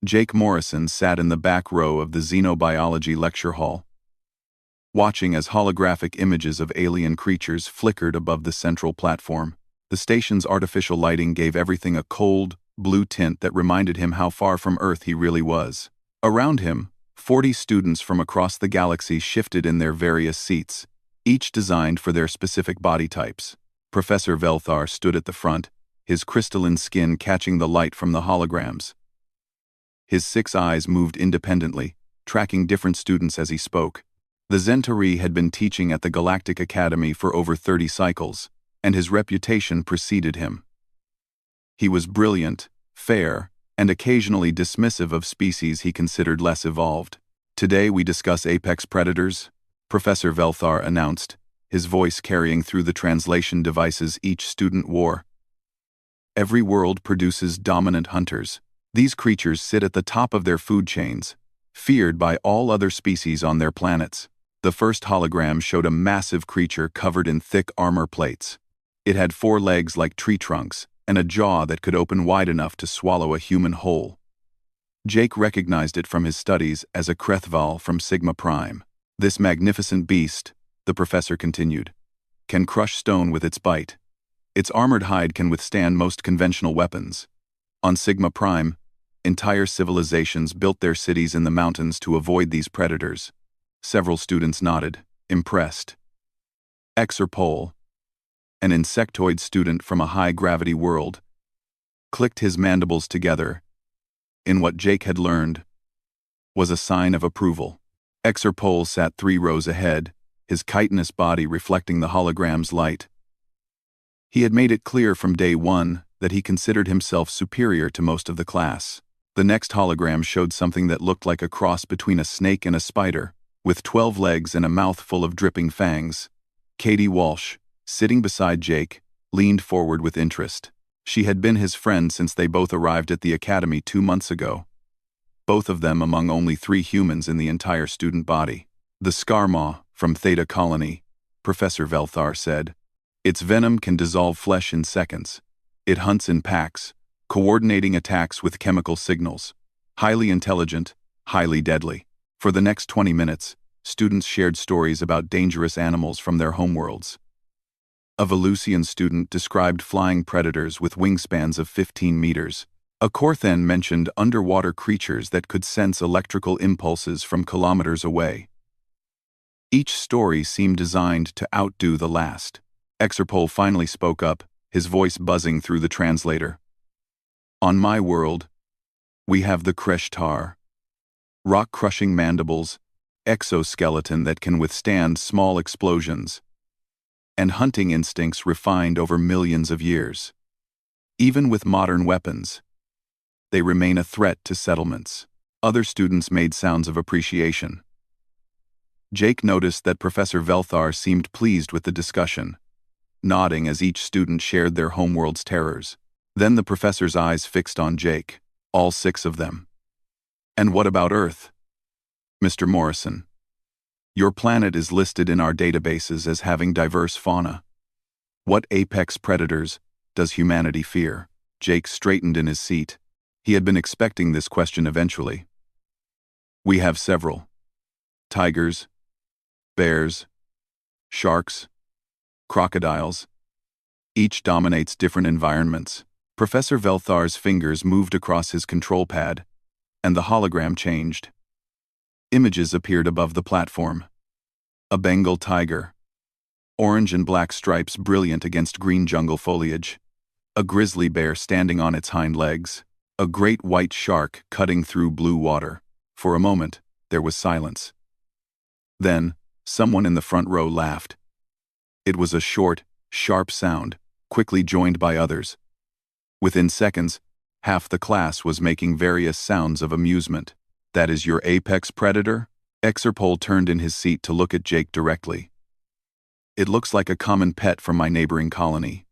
Jake Morrison sat in the back row of the xenobiology lecture hall, watching as holographic images of alien creatures flickered above the central platform. The station's artificial lighting gave everything a cold, blue tint that reminded him how far from Earth he really was. Around him, 40 students from across the galaxy shifted in their various seats, each designed for their specific body types. Professor Velthar stood at the front, his crystalline skin catching the light from the holograms. His 6 eyes moved independently, tracking different students as he spoke. The Zentari had been teaching at the Galactic Academy for over 30 cycles, and his reputation preceded him. He was brilliant, fair, and occasionally dismissive of species he considered less evolved. "Today we discuss apex predators," Professor Velthar announced, his voice carrying through the translation devices each student wore. "Every world produces dominant hunters. These creatures sit at the top of their food chains, feared by all other species on their planets." The first hologram showed a massive creature covered in thick armor plates. It had 4 legs like tree trunks, and a jaw that could open wide enough to swallow a human whole. Jake recognized it from his studies as a Krethval from Sigma Prime. "This magnificent beast," the professor continued, "can crush stone with its bite. Its armored hide can withstand most conventional weapons. On Sigma Prime, entire civilizations built their cities in the mountains to avoid these predators." Several students nodded, impressed. Exerpole, an insectoid student from a high-gravity world, clicked his mandibles together in what Jake had learned was a sign of approval. Exerpole sat 3 rows ahead, his chitinous body reflecting the hologram's light. He had made it clear from day 1 that he considered himself superior to most of the class. The next hologram showed something that looked like a cross between a snake and a spider, with 12 legs and a mouth full of dripping fangs. Katie Walsh, sitting beside Jake, leaned forward with interest. She had been his friend since they both arrived at the academy 2 months ago. Both of them among only 3 humans in the entire student body. "The Skarmaw, from Theta Colony," Professor Velthar said. "Its venom can dissolve flesh in seconds. It hunts in packs, coordinating attacks with chemical signals. Highly intelligent, highly deadly." For the next 20 minutes, students shared stories about dangerous animals from their homeworlds. A Velusian student described flying predators with wingspans of 15 meters. A Korthen mentioned underwater creatures that could sense electrical impulses from kilometers away. Each story seemed designed to outdo the last. Exerpole finally spoke up, his voice buzzing through the translator. "On my world, we have the Kreshtar. Rock-crushing mandibles, exoskeleton that can withstand small explosions, and hunting instincts refined over millions of years. Even with modern weapons, they remain a threat to settlements." Other students made sounds of appreciation. Jake noticed that Professor Velthar seemed pleased with the discussion, nodding as each student shared their homeworld's terrors. Then the professor's eyes fixed on Jake, all 6 of them. "And what about Earth? Mr. Morrison, your planet is listed in our databases as having diverse fauna. What apex predators does humanity fear?" Jake straightened in his seat. He had been expecting this question eventually. "We have several. Tigers, bears, sharks, crocodiles. Each dominates different environments." Professor Velthar's fingers moved across his control pad, and the hologram changed. Images appeared above the platform. A Bengal tiger, orange and black stripes brilliant against green jungle foliage. A grizzly bear standing on its hind legs. A great white shark cutting through blue water. For a moment, there was silence. Then, someone in the front row laughed. It was a short, sharp sound, quickly joined by others. Within seconds, half the class was making various sounds of amusement. "That is your apex predator?" Exerpole turned in his seat to look at Jake directly. "It looks like a common pet from my neighboring colony.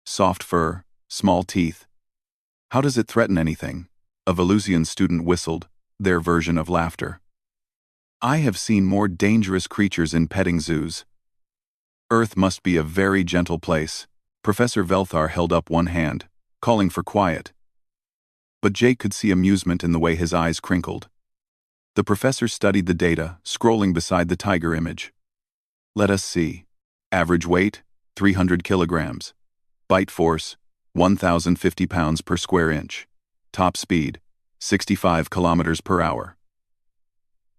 Soft fur, small teeth. How does it threaten anything?" A Velusian student whistled, their version of laughter. "I have seen more dangerous creatures in petting zoos. Earth must be a very gentle place." Professor Velthar held up one hand, calling for quiet. But Jake could see amusement in the way his eyes crinkled. The professor studied the data, scrolling beside the tiger image. Let us see. Average weight, 300 kilograms. Bite force, 1,050 pounds per square inch. Top speed, 65 kilometers per hour.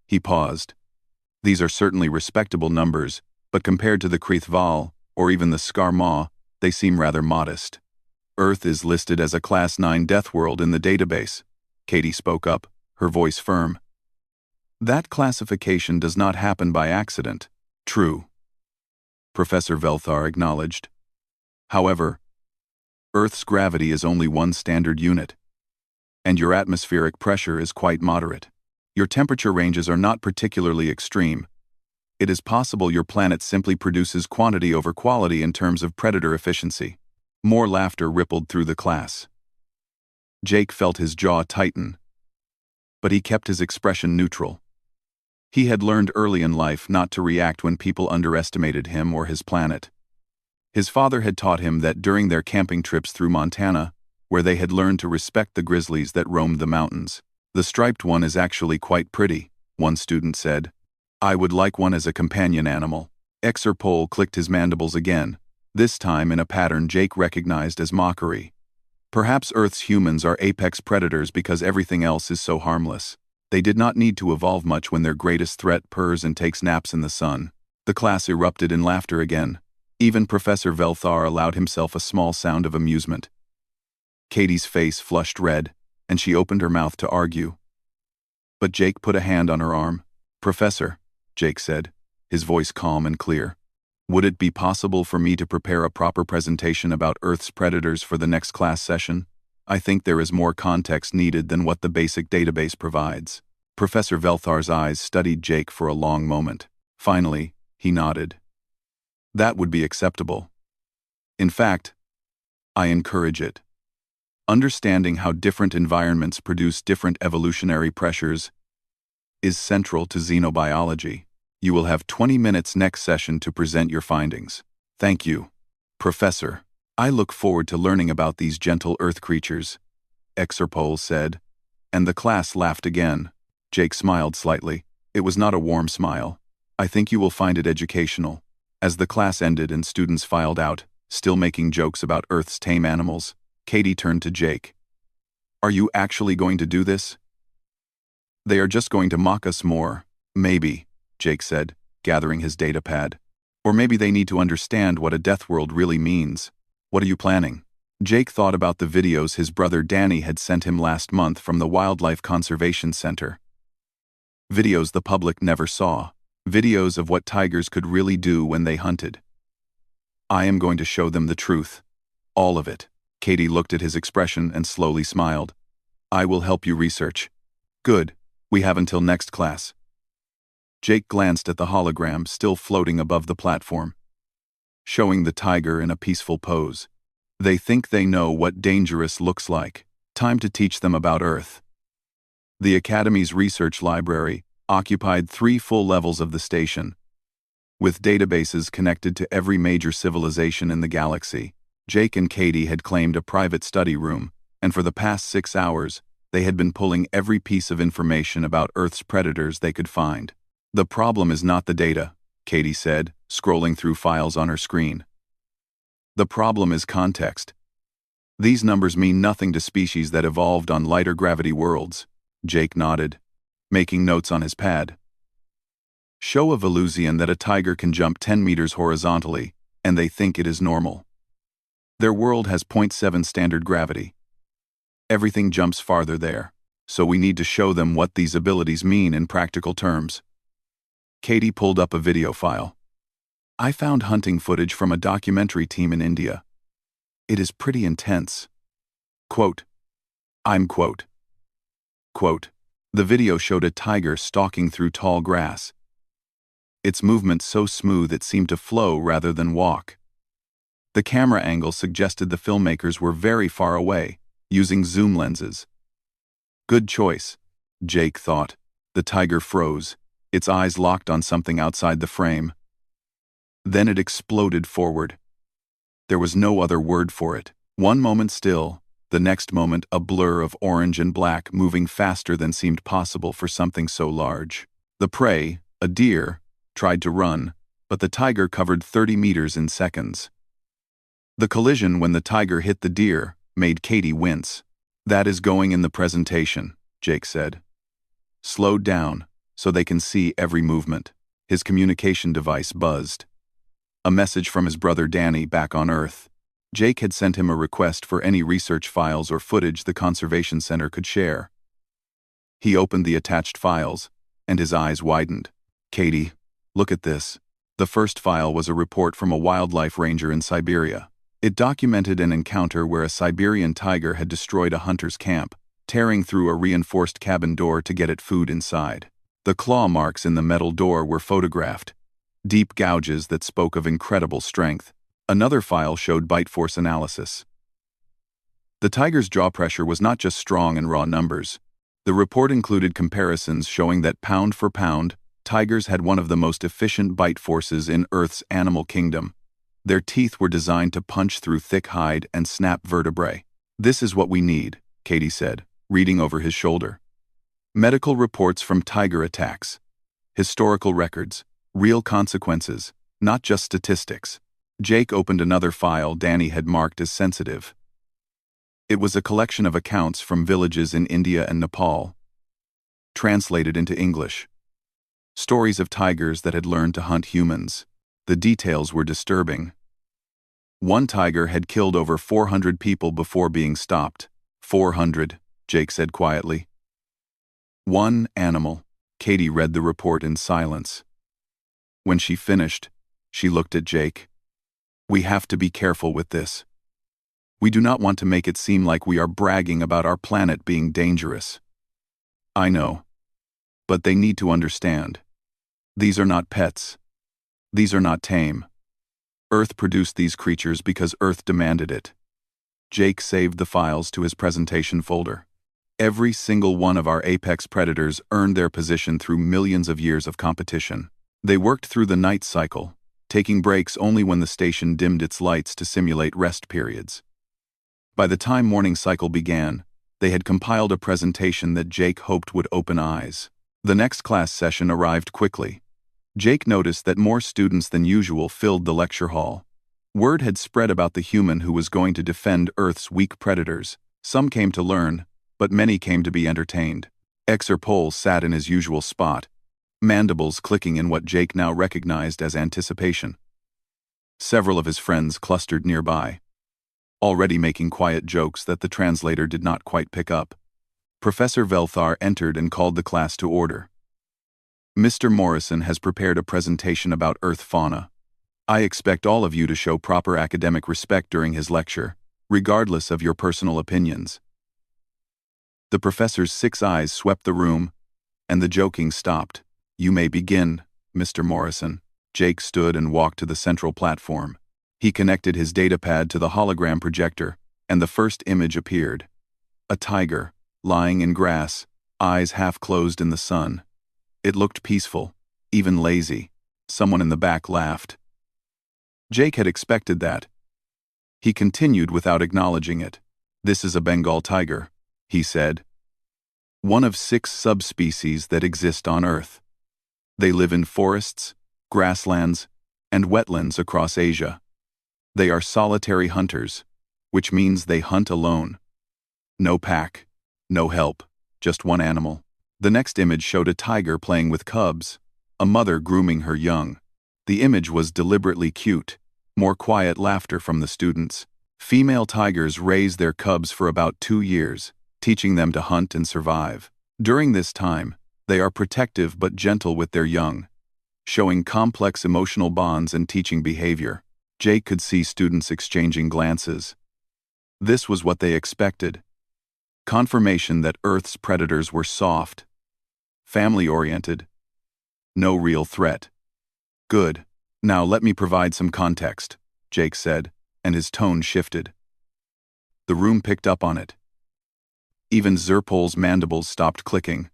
He paused. These are certainly respectable numbers, but compared to the Kreithval, or even the Skarmaw, they seem rather modest. Earth is listed as a Class 9 death world in the database. Katie spoke up, her voice firm. That classification does not happen by accident. True. Professor Velthar acknowledged. However, Earth's gravity is only one standard unit, and your atmospheric pressure is quite moderate. Your temperature ranges are not particularly extreme. It is possible your planet simply produces quantity over quality in terms of predator efficiency. More laughter rippled through the class. Jake felt his jaw tighten, but he kept his expression neutral. He had learned early in life not to react when people underestimated him or his planet. His father had taught him that during their camping trips through Montana, where they had learned to respect the grizzlies that roamed the mountains. The striped one is actually quite pretty, one student said. I would like one as a companion animal. Exerpole clicked his mandibles again, this time in a pattern Jake recognized as mockery. Perhaps Earth's humans are apex predators because everything else is so harmless. They did not need to evolve much when their greatest threat purrs and takes naps in the sun. The class erupted in laughter again. Even Professor Velthar allowed himself a small sound of amusement. Katie's face flushed red, and she opened her mouth to argue. But Jake put a hand on her arm. Professor, Jake said, his voice calm and clear. Would it be possible for me to prepare a proper presentation about Earth's predators for the next class session? I think there is more context needed than what the basic database provides. Professor Velthar's eyes studied Jake for a long moment. Finally, he nodded. That would be acceptable. In fact, I encourage it. Understanding how different environments produce different evolutionary pressures is central to xenobiology. You will have 20 minutes next session to present your findings. Thank you, Professor. I look forward to learning about these gentle Earth creatures, Exerpole said, and the class laughed again. Jake smiled slightly. It was not a warm smile. I think you will find it educational. As the class ended and students filed out, still making jokes about Earth's tame animals, Katie turned to Jake. Are you actually going to do this? They are just going to mock us more. Maybe, Jake said, gathering his data pad. Or maybe they need to understand what a death world really means. What are you planning? Jake thought about the videos his brother Danny had sent him last month from the Wildlife Conservation Center. Videos the public never saw. Videos of what tigers could really do when they hunted. I am going to show them the truth. All of it. Katie looked at his expression and slowly smiled. I will help you research. Good. We have until next class. Jake glanced at the hologram still floating above the platform, showing the tiger in a peaceful pose. They think they know what dangerous looks like. Time to teach them about Earth. The Academy's research library occupied 3 full levels of the station, with databases connected to every major civilization in the galaxy. Jake and Katie had claimed a private study room, and for the past 6 hours, they had been pulling every piece of information about Earth's predators they could find. The problem is not the data, Katie said, scrolling through files on her screen. The problem is context. These numbers mean nothing to species that evolved on lighter gravity worlds. Jake nodded, making notes on his pad. Show a Velusian that a tiger can jump 10 meters horizontally, and they think it is normal. Their world has 0.7 standard gravity. Everything jumps farther there, so we need to show them what these abilities mean in practical terms. Katie pulled up a video file. I found hunting footage from a documentary team in India. It is pretty intense. Quote, the video showed a tiger stalking through tall grass. Its movement so smooth it seemed to flow rather than walk. The camera angle suggested the filmmakers were very far away, using zoom lenses. Good choice, Jake thought. The tiger froze, its eyes locked on something outside the frame. Then it exploded forward. There was no other word for it. One moment still, The next moment, a blur of orange and black moving faster than seemed possible for something so large. The prey, a deer, tried to run, but the tiger covered 30 meters in seconds. The collision when the tiger hit the deer made Katie wince. "That is going in the presentation," Jake said. "Slowed down, so they can see every movement." His communication device buzzed. A message from his brother Danny back on Earth. Jake had sent him a request for any research files or footage the Conservation Center could share. He opened the attached files, and his eyes widened. "Katie, look at this." The first file was a report from a wildlife ranger in Siberia. It documented an encounter where a Siberian tiger had destroyed a hunter's camp, tearing through a reinforced cabin door to get at food inside. The claw marks in the metal door were photographed, deep gouges that spoke of incredible strength. Another file showed bite force analysis. The tiger's jaw pressure was not just strong in raw numbers. The report included comparisons showing that pound for pound, tigers had one of the most efficient bite forces in Earth's animal kingdom. Their teeth were designed to punch through thick hide and snap vertebrae. "This is what we need," Katie said, reading over his shoulder. "Medical reports from tiger attacks. Historical records. Real consequences, not just statistics." Jake opened another file Danny had marked as sensitive. It was a collection of accounts from villages in India and Nepal, translated into English. Stories of tigers that had learned to hunt humans. The details were disturbing. One tiger had killed over 400 people before being stopped. 400, Jake said quietly. One animal. Katie read the report in silence. When she finished, she looked at Jake. "We have to be careful with this. We do not want to make it seem like we are bragging about our planet being dangerous." "I know. But they need to understand. These are not pets. These are not tame. Earth produced these creatures because Earth demanded it." Jake saved the files to his presentation folder. Every single one of our apex predators earned their position through millions of years of competition. They worked through the night cycle, taking breaks only when the station dimmed its lights to simulate rest periods. By the time morning cycle began, they had compiled a presentation that Jake hoped would open eyes. The next class session arrived quickly. Jake noticed that more students than usual filled the lecture hall. Word had spread about the human who was going to defend Earth's weak predators. Some came to learn, but many came to be entertained. Exerpole sat in his usual spot, mandibles clicking in what Jake now recognized as anticipation. Several of his friends clustered nearby, already making quiet jokes that the translator did not quite pick up. Professor Velthar entered and called the class to order. "Mr. Morrison has prepared a presentation about Earth fauna. I expect all of you to show proper academic respect during his lecture, regardless of your personal opinions." The professor's 6 eyes swept the room, and the joking stopped. "You may begin, Mr. Morrison." Jake stood and walked to the central platform. He connected his datapad to the hologram projector, and the first image appeared. A tiger, lying in grass, eyes half closed in the sun. It looked peaceful, even lazy. Someone in the back laughed. Jake had expected that. He continued without acknowledging it. "This is a Bengal tiger," he said. "One of 6 subspecies that exist on Earth. They live in forests, grasslands, and wetlands across Asia. They are solitary hunters, which means they hunt alone. No pack, no help, just one animal." The next image showed a tiger playing with cubs, a mother grooming her young. The image was deliberately cute, more quiet laughter from the students. Female tigers raise their cubs for about 2 years, teaching them to hunt and survive. During this time, they are protective but gentle with their young, showing complex emotional bonds and teaching behavior. Jake could see students exchanging glances. This was what they expected. Confirmation that Earth's predators were soft, family-oriented, no real threat. "Good. Now let me provide some context," Jake said, and his tone shifted. The room picked up on it. Even Zerpol's mandibles stopped clicking.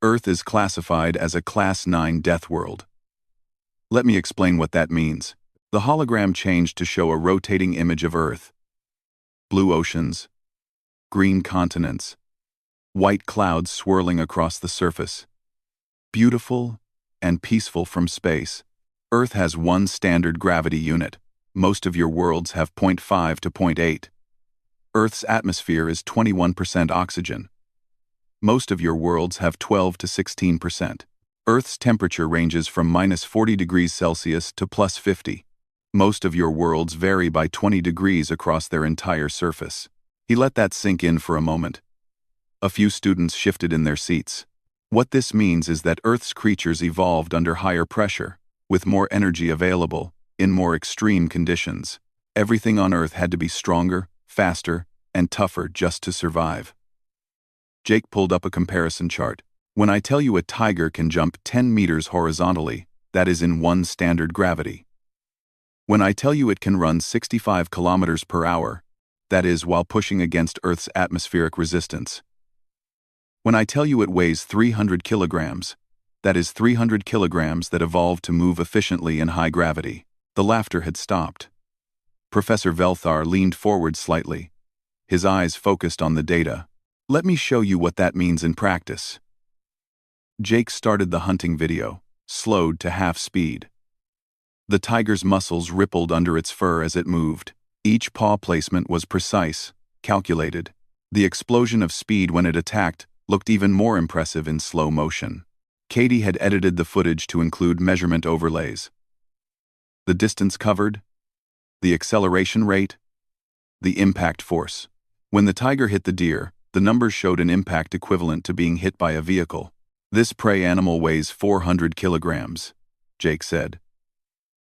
Earth is classified as a Class 9 death world. Let me explain what that means. The hologram changed to show a rotating image of Earth. Blue oceans, green continents, white clouds swirling across the surface. Beautiful and peaceful from space. Earth has one standard gravity unit. Most of your worlds have 0.5 to 0.8. Earth's atmosphere is 21% oxygen. Most of your worlds have 12 to 16%. Earth's temperature ranges from minus 40 degrees Celsius to plus 50. Most of your worlds vary by 20 degrees across their entire surface. He let that sink in for a moment. A few students shifted in their seats. What this means is that Earth's creatures evolved under higher pressure, with more energy available, in more extreme conditions. Everything on Earth had to be stronger, faster, and tougher just to survive. Jake pulled up a comparison chart. When I tell you a tiger can jump 10 meters horizontally, that is in one standard gravity. When I tell you it can run 65 kilometers per hour, that is while pushing against Earth's atmospheric resistance. When I tell you it weighs 300 kilograms, that is 300 kilograms that evolved to move efficiently in high gravity. The laughter had stopped. Professor Velthar leaned forward slightly, his eyes focused on the data. Let me show you what that means in practice. Jake started the hunting video, slowed to half speed. The tiger's muscles rippled under its fur as it moved. Each paw placement was precise, calculated. The explosion of speed when it attacked looked even more impressive in slow motion. Katie had edited the footage to include measurement overlays. The distance covered, the acceleration rate, the impact force. When the tiger hit the deer, the numbers showed an impact equivalent to being hit by a vehicle. This prey animal weighs 400 kilograms, Jake said.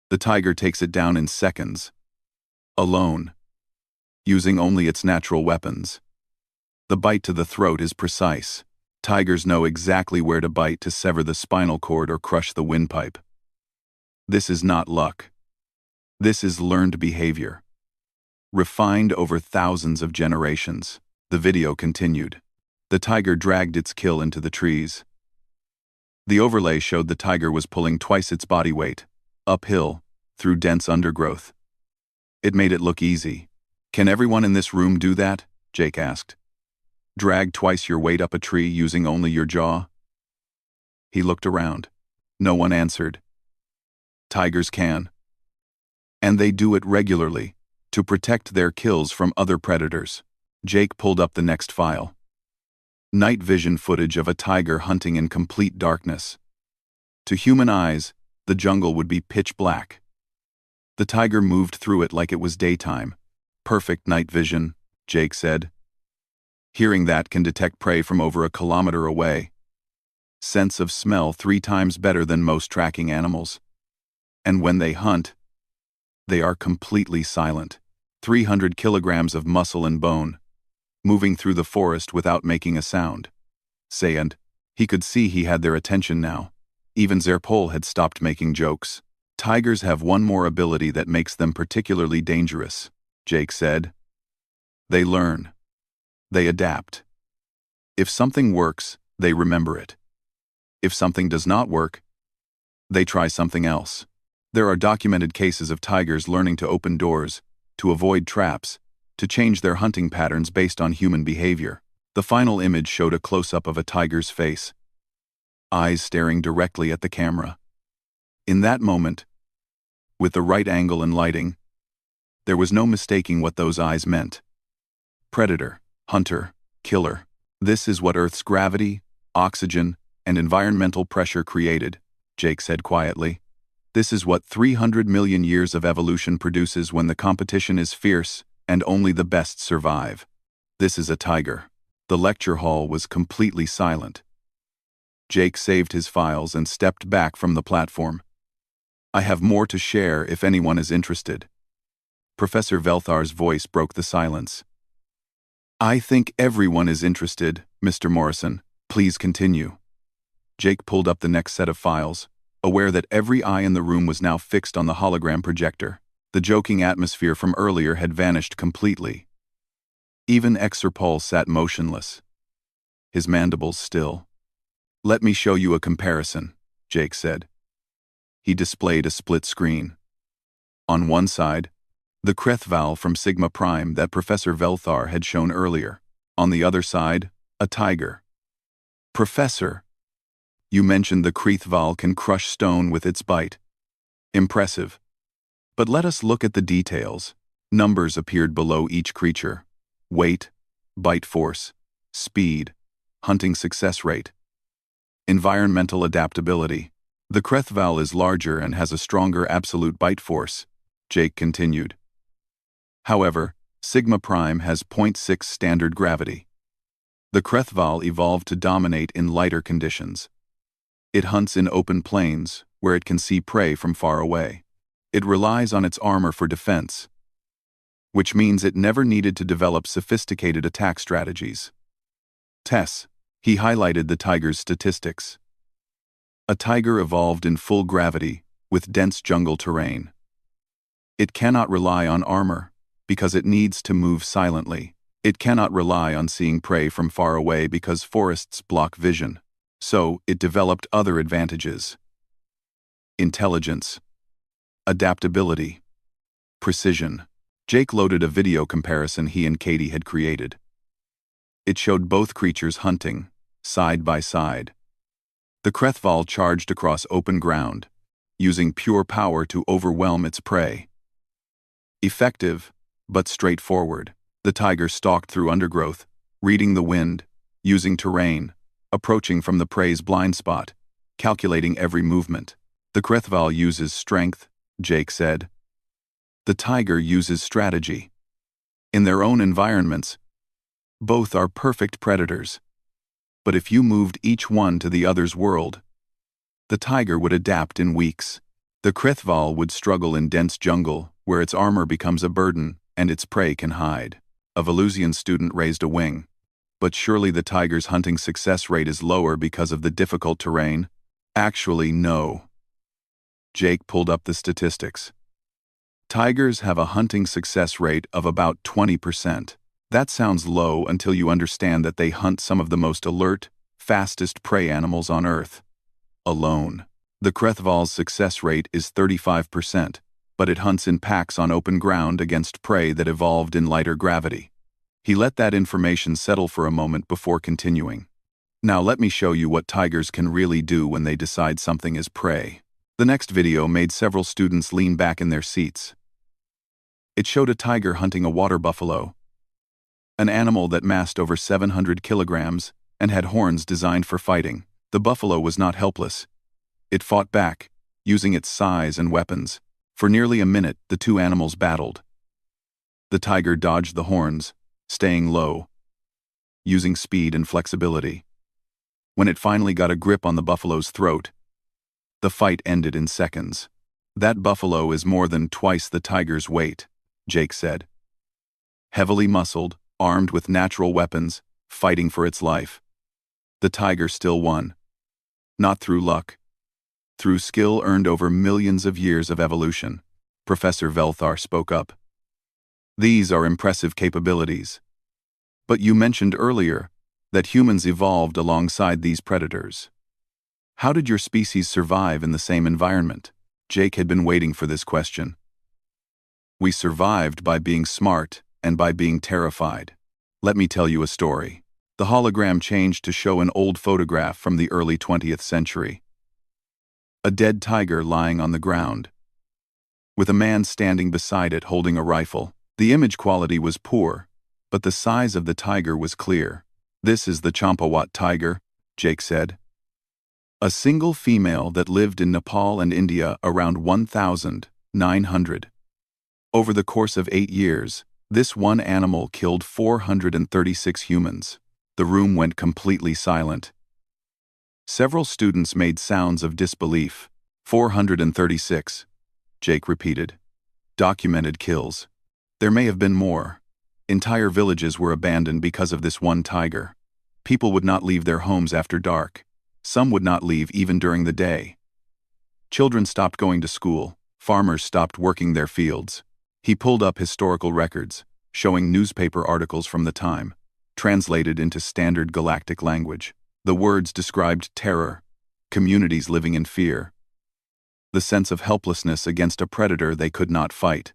The tiger takes it down in seconds, alone, using only its natural weapons. The bite to the throat is precise. Tigers know exactly where to bite to sever the spinal cord or crush the windpipe. This is not luck. This is learned behavior, refined over thousands of generations. The video continued. The tiger dragged its kill into the trees. The overlay showed the tiger was pulling twice its body weight, uphill, through dense undergrowth. It made it look easy. Can everyone in this room do that? Jake asked. Drag twice your weight up a tree using only your jaw? He looked around. No one answered. Tigers can. And they do it regularly, to protect their kills from other predators. Jake pulled up the next file. Night vision footage of a tiger hunting in complete darkness. To human eyes, the jungle would be pitch black. The tiger moved through it like it was daytime. Perfect night vision, Jake said. Hearing that can detect prey from over a kilometer away. Sense of smell 3 times better than most tracking animals. And when they hunt, they are completely silent. 300 kilograms of muscle and bone, moving through the forest without making a sound. And he could see he had their attention now. Even Zerpol had stopped making jokes. Tigers have one more ability that makes them particularly dangerous, Jake said. They learn. They adapt. If something works, they remember it. If something does not work, they try something else. There are documented cases of tigers learning to open doors, to avoid traps, to change their hunting patterns based on human behavior. The final image showed a close-up of a tiger's face, eyes staring directly at the camera. In that moment, with the right angle and lighting, there was no mistaking what those eyes meant. Predator, hunter, killer. This is what Earth's gravity, oxygen, and environmental pressure created, Jake said quietly. This is what 300 million years of evolution produces when the competition is fierce and only the best survive. This is a tiger. The lecture hall was completely silent. Jake saved his files and stepped back from the platform. I have more to share if anyone is interested. Professor Velthar's voice broke the silence. I think everyone is interested, Mr. Morrison. Please continue. Jake pulled up the next set of files, aware that every eye in the room was now fixed on the hologram projector. The joking atmosphere from earlier had vanished completely. Even Exerpol sat motionless, his mandibles still. Let me show you a comparison, Jake said. He displayed a split screen. On one side, the Krethval from Sigma Prime that Professor Velthar had shown earlier. On the other side, a tiger. Professor, you mentioned the Kreethval can crush stone with its bite. Impressive. But let us look at the details. Numbers appeared below each creature. Weight, bite force, speed, hunting success rate. Environmental adaptability. The Kreethval is larger and has a stronger absolute bite force, Jake continued. However, Sigma Prime has 0.6 standard gravity. The Kreethval evolved to dominate in lighter conditions. It hunts in open plains, where it can see prey from far away. It relies on its armor for defense, which means it never needed to develop sophisticated attack strategies. Tess, he highlighted the tiger's statistics. A tiger evolved in full gravity, with dense jungle terrain. It cannot rely on armor, because it needs to move silently. It cannot rely on seeing prey from far away because forests block vision. So, it developed other advantages. Intelligence, adaptability, precision. Jake loaded a video comparison he and Katie had created. It showed both creatures hunting, side by side. The Kreethval charged across open ground, using pure power to overwhelm its prey. Effective, but straightforward. The tiger stalked through undergrowth, reading the wind, using terrain, approaching from the prey's blind spot, calculating every movement. The Kreethval uses strength, Jake said. The tiger uses strategy. In their own environments, both are perfect predators. But if you moved each one to the other's world, the tiger would adapt in weeks. The Kreethval would struggle in dense jungle, where its armor becomes a burden and its prey can hide. A Velusian student raised a wing. But surely the tiger's hunting success rate is lower because of the difficult terrain? Actually, no. Jake pulled up the statistics. Tigers have a hunting success rate of about 20%. That sounds low until you understand that they hunt some of the most alert, fastest prey animals on Earth. Alone. The Kreethval's success rate is 35%, but it hunts in packs on open ground against prey that evolved in lighter gravity. He let that information settle for a moment before continuing. Now let me show you what tigers can really do when they decide something is prey. The next video made several students lean back in their seats. It showed a tiger hunting a water buffalo, an animal that massed over 700 kilograms and had horns designed for fighting. The buffalo was not helpless. It fought back, using its size and weapons. For nearly a minute, the two animals battled. The tiger dodged the horns, staying low, using speed and flexibility. When it finally got a grip on the buffalo's throat, the fight ended in seconds. That buffalo is more than twice the tiger's weight, Jake said. Heavily muscled, armed with natural weapons, fighting for its life. The tiger still won. Not through luck. Through skill earned over millions of years of evolution, Professor Velthar spoke up. These are impressive capabilities. But you mentioned earlier that humans evolved alongside these predators. How did your species survive in the same environment? Jake had been waiting for this question. We survived by being smart and by being terrified. Let me tell you a story. The hologram changed to show an old photograph from the early 20th century. A dead tiger lying on the ground, with a man standing beside it holding a rifle. The image quality was poor, but the size of the tiger was clear. This is the Champawat tiger, Jake said. A single female that lived in Nepal and India around 1,900. Over the course of 8 years, this one animal killed 436 humans. The room went completely silent. Several students made sounds of disbelief. 436, Jake repeated. Documented kills. There may have been more. Entire villages were abandoned because of this one tiger. People would not leave their homes after dark. Some would not leave even during the day. Children stopped going to school. Farmers stopped working their fields. He pulled up historical records, showing newspaper articles from the time, translated into standard galactic language. The words described terror, communities living in fear, the sense of helplessness against a predator they could not fight.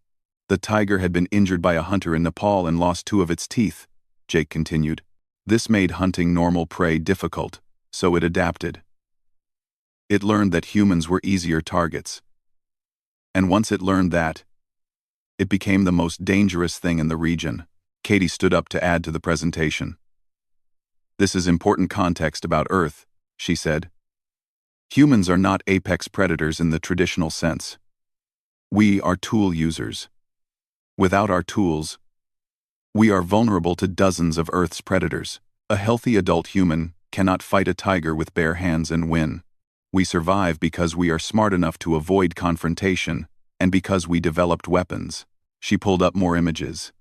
The tiger had been injured by a hunter in Nepal and lost 2 of its teeth, Jake continued. This made hunting normal prey difficult, so it adapted. It learned that humans were easier targets. And once it learned that, it became the most dangerous thing in the region. Katie stood up to add to the presentation. This is important context about Earth, she said. Humans are not apex predators in the traditional sense. We are tool users. Without our tools, we are vulnerable to dozens of Earth's predators. A healthy adult human cannot fight a tiger with bare hands and win. We survive because we are smart enough to avoid confrontation, and because we developed weapons. She pulled up more images.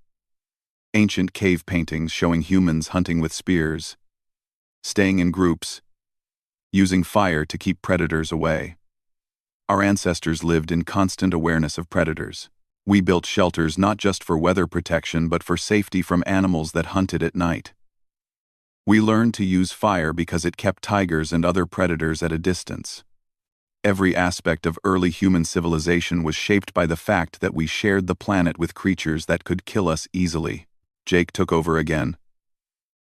Ancient cave paintings showing humans hunting with spears, staying in groups, using fire to keep predators away. Our ancestors lived in constant awareness of predators. We built shelters not just for weather protection but for safety from animals that hunted at night. We learned to use fire because it kept tigers and other predators at a distance. Every aspect of early human civilization was shaped by the fact that we shared the planet with creatures that could kill us easily. Jake took over again.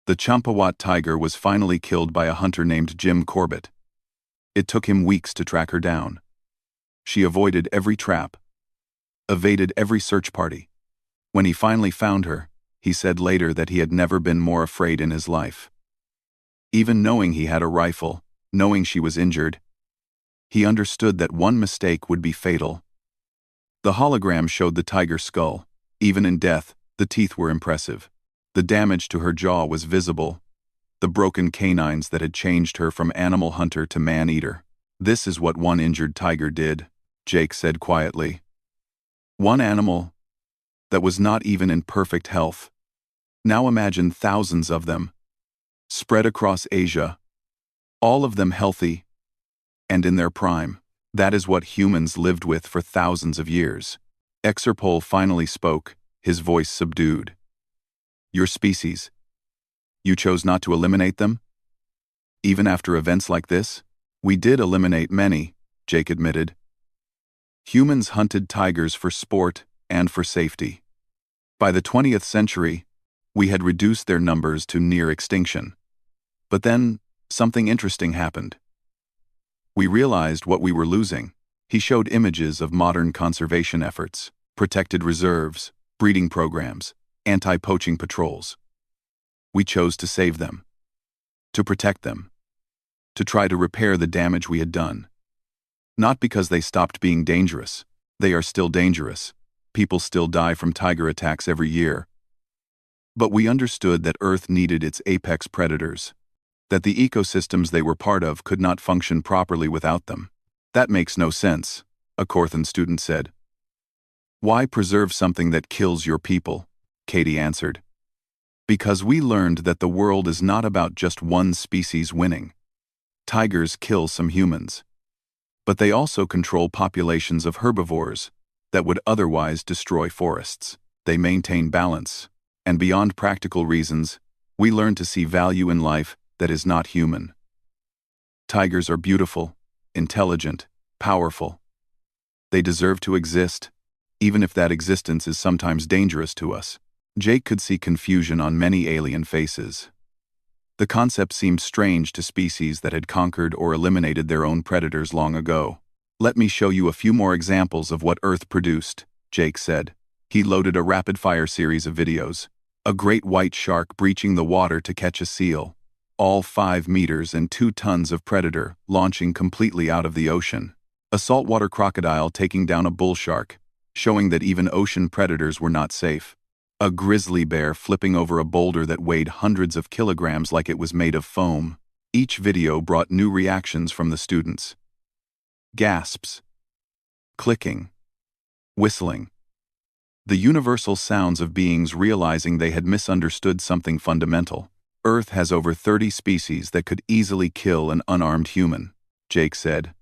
The Champawat tiger was finally killed by a hunter named Jim Corbett. It took him weeks to track her down. She avoided every trap, evaded every search party. When he finally found her, he said later that he had never been more afraid in his life. Even knowing he had a rifle, knowing she was injured, he understood that one mistake would be fatal. The hologram showed the tiger's skull. Even in death, the teeth were impressive. The damage to her jaw was visible. The broken canines that had changed her from animal hunter to man-eater. This is what one injured tiger did, Jake said quietly. One animal that was not even in perfect health. Now imagine thousands of them, spread across Asia, all of them healthy and in their prime. That is what humans lived with for thousands of years. Exerpole finally spoke, his voice subdued. Your species. You chose not to eliminate them? Even after events like this? We did eliminate many, Jake admitted. Humans hunted tigers for sport and for safety. By the 20th century, we had reduced their numbers to near extinction. But then, something interesting happened. We realized what we were losing. He showed images of modern conservation efforts, protected reserves, breeding programs, anti-poaching patrols. We chose to save them, to protect them, to try to repair the damage we had done. Not because they stopped being dangerous. They are still dangerous. People still die from tiger attacks every year. But we understood that Earth needed its apex predators, that the ecosystems they were part of could not function properly without them. That makes no sense, a Corthan student said. Why preserve something that kills your people? Katie answered. Because we learned that the world is not about just one species winning. Tigers kill some humans. But they also control populations of herbivores that would otherwise destroy forests. They maintain balance. And beyond practical reasons, we learn to see value in life that is not human. Tigers are beautiful, intelligent, powerful. They deserve to exist, even if that existence is sometimes dangerous to us. Jake could see confusion on many alien faces. The concept seemed strange to species that had conquered or eliminated their own predators long ago. Let me show you a few more examples of what Earth produced, Jake said. He loaded a rapid-fire series of videos. A great white shark breaching the water to catch a seal. All 5 meters and 2 tons of predator launching completely out of the ocean. A saltwater crocodile taking down a bull shark, showing that even ocean predators were not safe. A grizzly bear flipping over a boulder that weighed hundreds of kilograms like it was made of foam. Each video brought new reactions from the students. Gasps. Clicking. Whistling. The universal sounds of beings realizing they had misunderstood something fundamental. Earth has over 30 species that could easily kill an unarmed human, Jake said.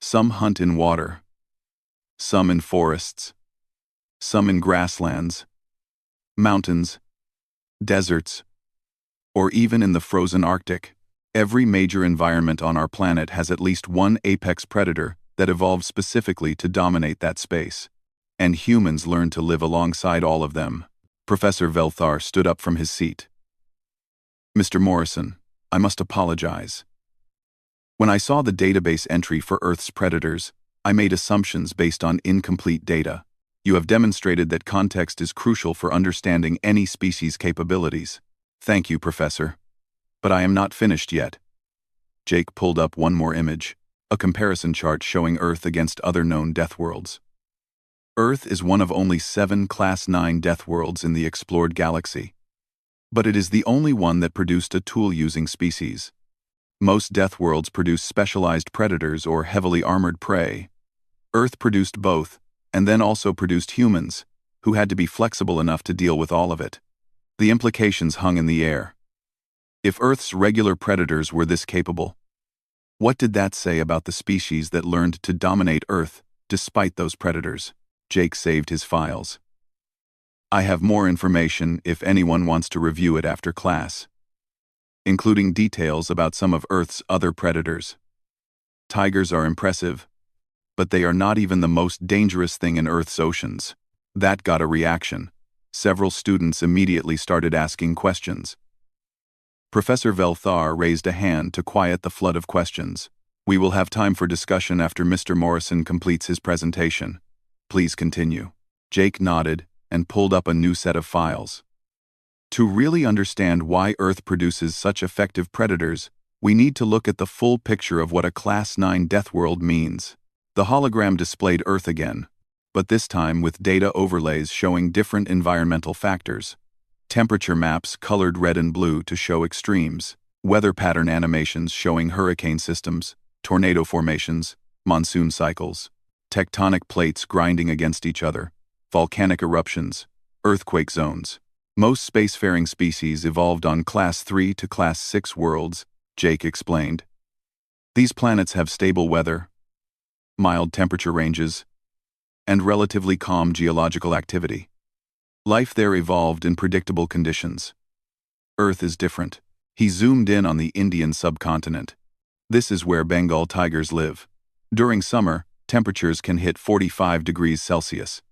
Some hunt in water. Some in forests. Some in grasslands, mountains, deserts, or even in the frozen Arctic. Every major environment on our planet has at least one apex predator that evolved specifically to dominate that space. And humans learn to live alongside all of them. Professor Velthar stood up from his seat. Mr. Morrison, I must apologize. When I saw the database entry for Earth's predators, I made assumptions based on incomplete data. You have demonstrated that context is crucial for understanding any species' capabilities. Thank you, Professor. But I am not finished yet. Jake pulled up one more image, a comparison chart showing Earth against other known death worlds. Earth is one of only 7 Class 9 death worlds in the explored galaxy. But it is the only one that produced a tool-using species. Most death worlds produce specialized predators or heavily armored prey. Earth produced both, and then also produced humans, who had to be flexible enough to deal with all of it. The implications hung in the air. If Earth's regular predators were this capable, what did that say about the species that learned to dominate Earth despite those predators? Jake saved his files. I have more information if anyone wants to review it after class, including details about some of Earth's other predators. Tigers are impressive, but they are not even the most dangerous thing in Earth's oceans. That got a reaction. Several students immediately started asking questions. Professor Velthar raised a hand to quiet the flood of questions. We will have time for discussion after Mr. Morrison completes his presentation. Please continue. Jake nodded and pulled up a new set of files. To really understand why Earth produces such effective predators, we need to look at the full picture of what a Class 9 death world means. The hologram displayed Earth again, but this time with data overlays showing different environmental factors. Temperature maps colored red and blue to show extremes, weather pattern animations showing hurricane systems, tornado formations, monsoon cycles, tectonic plates grinding against each other, volcanic eruptions, earthquake zones. Most spacefaring species evolved on Class 3 to Class 6 worlds, Jake explained. These planets have stable weather, mild temperature ranges, and relatively calm geological activity. Life there evolved in predictable conditions. Earth is different. He zoomed in on the Indian subcontinent. This is where Bengal tigers live. During summer, temperatures can hit 45 degrees Celsius.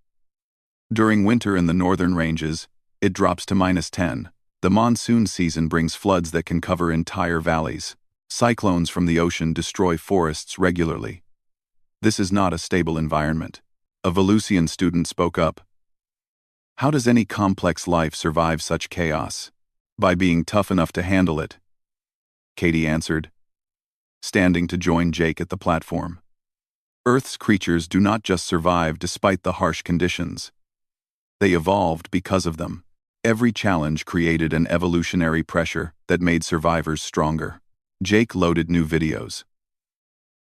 During winter in the northern ranges, it drops to -10. The monsoon season brings floods that can cover entire valleys. Cyclones from the ocean destroy forests regularly. This is not a stable environment. A Volusian student spoke up. How does any complex life survive such chaos? By being tough enough to handle it, Katie answered, standing to join Jake at the platform. Earth's creatures do not just survive despite the harsh conditions. They evolved because of them. Every challenge created an evolutionary pressure that made survivors stronger. Jake loaded new videos.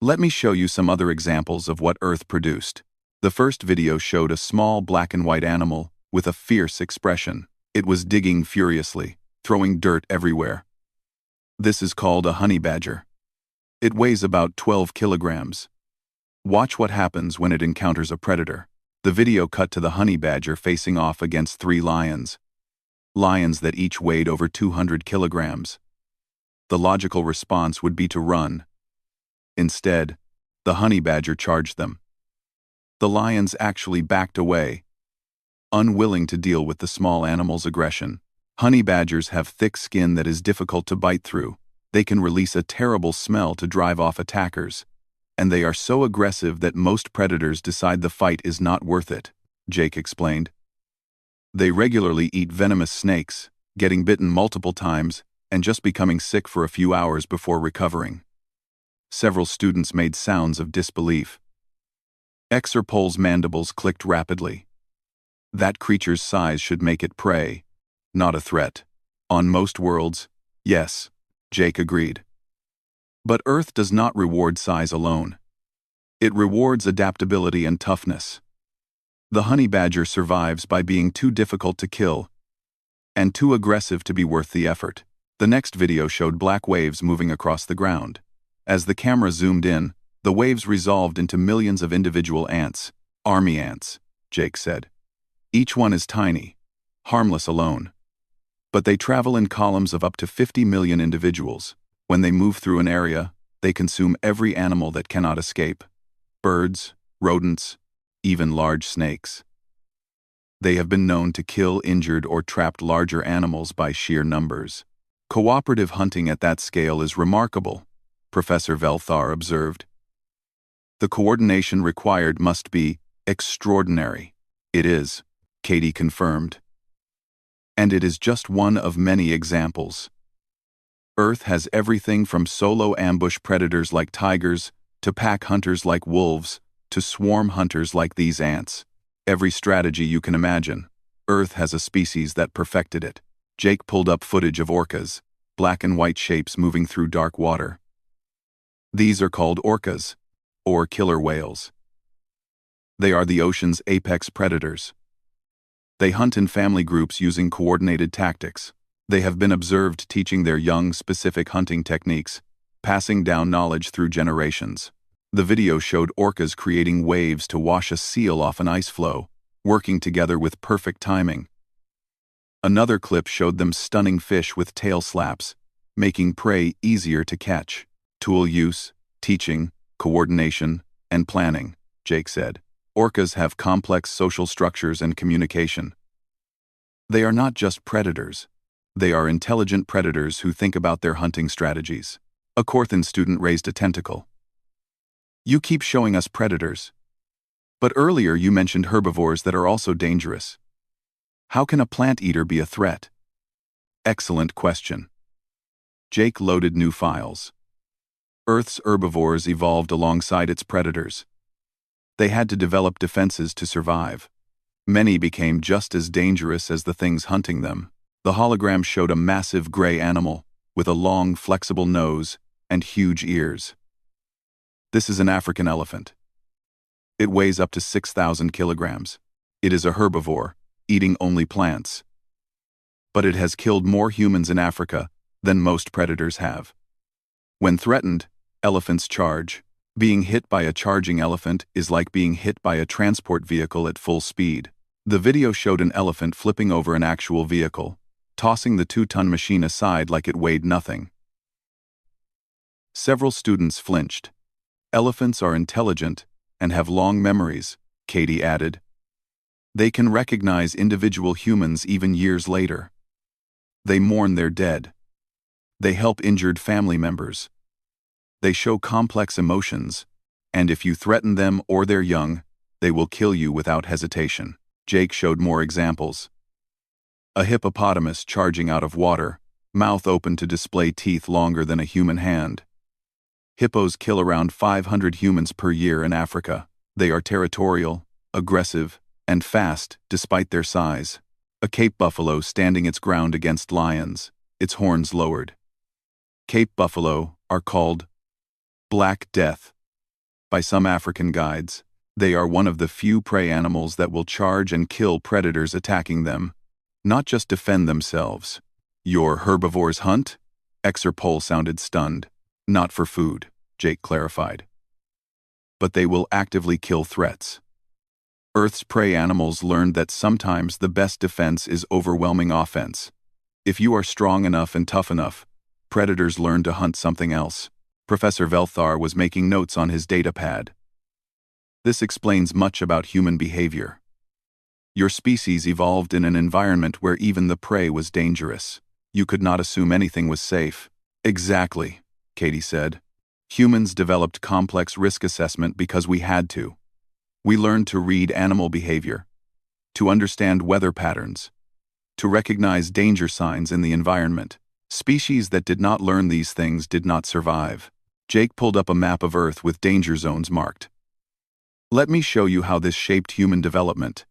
Let me show you some other examples of what Earth produced. The first video showed a small black and white animal with a fierce expression. It was digging furiously, throwing dirt everywhere. This is called a honey badger. It weighs about 12 kilograms. Watch what happens when it encounters a predator. The video cut to the honey badger facing off against 3 lions. Lions that each weighed over 200 kilograms. The logical response would be to run. Instead, the honey badger charged them. The lions actually backed away, unwilling to deal with the small animal's aggression. Honey badgers have thick skin that is difficult to bite through. They can release a terrible smell to drive off attackers. And they are so aggressive that most predators decide the fight is not worth it, Jake explained. They regularly eat venomous snakes, getting bitten multiple times and just becoming sick for a few hours before recovering. Several students made sounds of disbelief. Exerpole's mandibles clicked rapidly. That creature's size should make it prey, not a threat. On most worlds, yes, Jake agreed. But Earth does not reward size alone. It rewards adaptability and toughness. The honey badger survives by being too difficult to kill and too aggressive to be worth the effort. The next video showed black waves moving across the ground. As the camera zoomed in, the waves resolved into millions of individual ants, army ants, Jake said. Each one is tiny, harmless alone. But they travel in columns of up to 50 million individuals. When they move through an area, they consume every animal that cannot escape. Birds, rodents, even large snakes. They have been known to kill injured or trapped larger animals by sheer numbers. Cooperative hunting at that scale is remarkable, Professor Velthar observed. The coordination required must be extraordinary. It is, Katie confirmed. And it is just one of many examples. Earth has everything from solo ambush predators like tigers, to pack hunters like wolves, to swarm hunters like these ants. Every strategy you can imagine. Earth has a species that perfected it. Jake pulled up footage of orcas, black and white shapes moving through dark water. These are called orcas, or killer whales. They are the ocean's apex predators. They hunt in family groups using coordinated tactics. They have been observed teaching their young specific hunting techniques, passing down knowledge through generations. The video showed orcas creating waves to wash a seal off an ice floe, working together with perfect timing. Another clip showed them stunning fish with tail slaps, making prey easier to catch. Tool use, teaching, coordination, and planning, Jake said. Orcas have complex social structures and communication. They are not just predators. They are intelligent predators who think about their hunting strategies. A Corthan student raised a tentacle. You keep showing us predators. But earlier you mentioned herbivores that are also dangerous. How can a plant eater be a threat? Excellent question. Jake loaded new files. Earth's herbivores evolved alongside its predators. They had to develop defenses to survive. Many became just as dangerous as the things hunting them. The hologram showed a massive gray animal with a long, flexible nose and huge ears. This is an African elephant. It weighs up to 6,000 kilograms. It is a herbivore, eating only plants. But it has killed more humans in Africa than most predators have. When threatened, elephants charge. Being hit by a charging elephant is like being hit by a transport vehicle at full speed. The video showed an elephant flipping over an actual vehicle, tossing the 2-ton machine aside like it weighed nothing. Several students flinched. Elephants are intelligent and have long memories, Katie added. They can recognize individual humans even years later. They mourn their dead. They help injured family members. They show complex emotions, and if you threaten them or their young, they will kill you without hesitation. Jake showed more examples. A hippopotamus charging out of water, mouth open to display teeth longer than a human hand. Hippos kill around 500 humans per year in Africa. They are territorial, aggressive, and fast despite their size. A Cape buffalo standing its ground against lions, its horns lowered. Cape buffalo are called Black Death by some African guides. They are one of the few prey animals that will charge and kill predators attacking them, not just defend themselves. Your herbivores hunt? Exerpole sounded stunned. Not for food, Jake clarified. But they will actively kill threats. Earth's prey animals learned that sometimes the best defense is overwhelming offense. If you are strong enough and tough enough, predators learn to hunt something else. Professor Velthar was making notes on his datapad. This explains much about human behavior. Your species evolved in an environment where even the prey was dangerous. You could not assume anything was safe. Exactly, Katie said. Humans developed complex risk assessment because we had to. We learned to read animal behavior, to understand weather patterns, to recognize danger signs in the environment. Species that did not learn these things did not survive. Jake pulled up a map of Earth with danger zones marked. Let me show you how this shaped human development.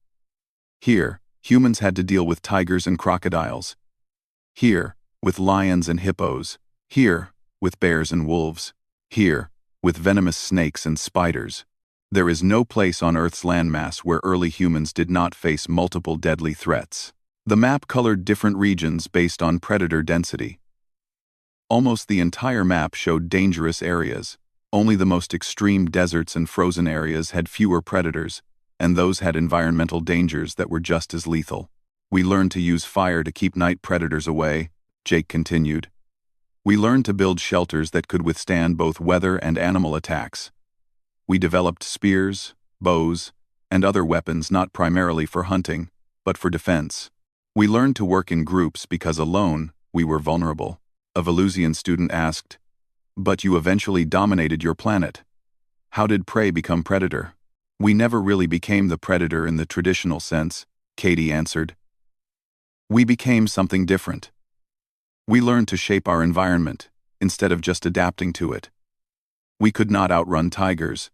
Here, humans had to deal with tigers and crocodiles. Here, with lions and hippos. Here, with bears and wolves. Here, with venomous snakes and spiders. There is no place on Earth's landmass where early humans did not face multiple deadly threats. The map colored different regions based on predator density. Almost the entire map showed dangerous areas. Only the most extreme deserts and frozen areas had fewer predators, and those had environmental dangers that were just as lethal. We learned to use fire to keep night predators away, Jake continued. We learned to build shelters that could withstand both weather and animal attacks. We developed spears, bows, and other weapons not primarily for hunting, but for defense. We learned to work in groups because alone, we were vulnerable. A Velusian student asked. But you eventually dominated your planet. How did prey become predator? We never really became the predator in the traditional sense, Katie answered. We became something different. We learned to shape our environment, instead of just adapting to it. We could not outrun tigers,